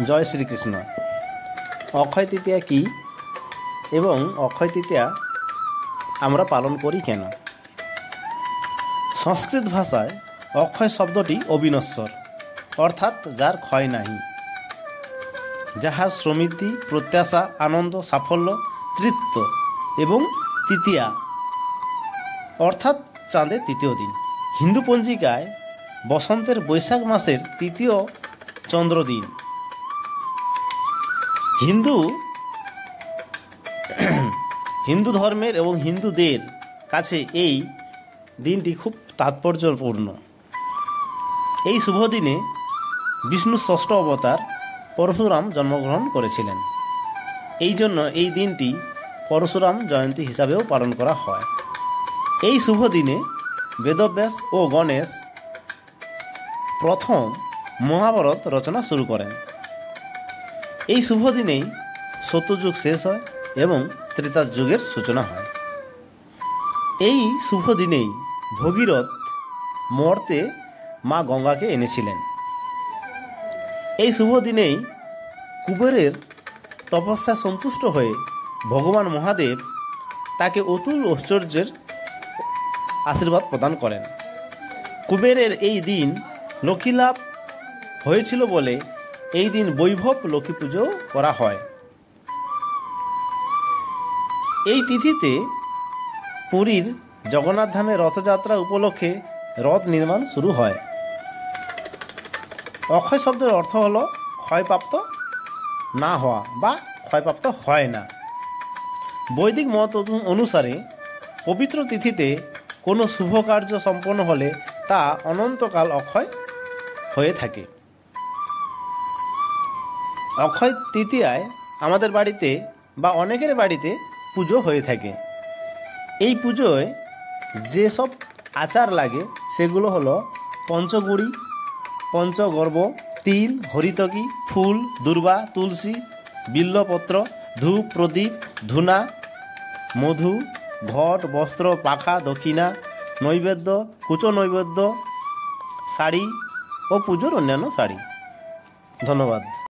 জয় শ্রীকৃষ্ণ। অক্ষয় তৃতীয়া কি এবং অক্ষয় তৃতীয়া আমরা পালন করি কেন? সংস্কৃত ভাষায় অক্ষয় শব্দটি অবিনশ্বর, অর্থাৎ যার ক্ষয় নাহি, যাহার সমৃদ্ধি, প্রত্যাশা, আনন্দ, সাফল্য, তৃপ্ত এবং তৃতীয়া অর্থাৎ চাঁদের তৃতীয় দিন। হিন্দু পঞ্জিকায় বসন্তের বৈশাখ মাসের তৃতীয় চন্দ্রদিন। হিন্দু ধর্মের এবং হিন্দুদের কাছে এই দিনটি খুব তাৎপর্যপূর্ণ। এই শুভ দিনে বিষ্ণুর ষষ্ঠ অবতার পরশুরাম জন্মগ্রহণ করেছিলেন। এই জন্য এই দিনটি পরশুরাম জয়ন্তী হিসাবেও পালন করা হয়। এই শুভ দিনে বেদব্যাস ও গণেশ প্রথম মহাভারত রচনা শুরু করেন। এই শুভ দিনেই সত্যযুগ শেষ হয় এবং ত্রেতা যুগের সূচনা হয়। এই শুভ দিনেই ভগীরথ মর্তে মা গঙ্গাকে এনেছিলেন। এই শুভ দিনেই কুবেরের তপস্যা সন্তুষ্ট হয়ে ভগবান মহাদেব তাকে অতুল ঐশ্বর্যের আশীর্বাদ প্রদান করেন। কুবেরের এই দিন লক্ষ্মী লাভ হয়েছিল বলে এই দিন বৈভব লক্ষ্মী পুজো করা হয়। এই তিথিতে পুরীর জগন্নাথ ধামে রথযাত্রা উপলক্ষে রথ নির্মাণ শুরু হয়। অক্ষয় শব্দের অর্থ হল ক্ষয়প্রাপ্ত না হওয়া বা ক্ষয়প্রাপ্ত হয় না। বৈদিক মত অনুসারে পবিত্র তিথিতে কোনো শুভ কার্য সম্পন্ন হলে তা অনন্তকাল অক্ষয় হয়ে থাকে। অক্ষয় তৃতীয়ায় আমাদের বাড়িতে বা অনেকের বাড়িতে পুজো হয়ে থাকে। এই পুজোয় যেসব আচার লাগে সেগুলো হলো পঞ্চগুড়ি, পঞ্চগর্ব, তিল, হরিতকি, ফুল, দুর্বা, তুলসী, বিল্বপত্র, ধূপ, প্রদীপ, ধূনা, মধু, ঘট, বস্ত্র, পাখা, দক্ষিণা, নৈবেদ্য, কুচো নৈবেদ্য, শাড়ি ও পুজোর অন্যান্য শাড়ি। ধন্যবাদ।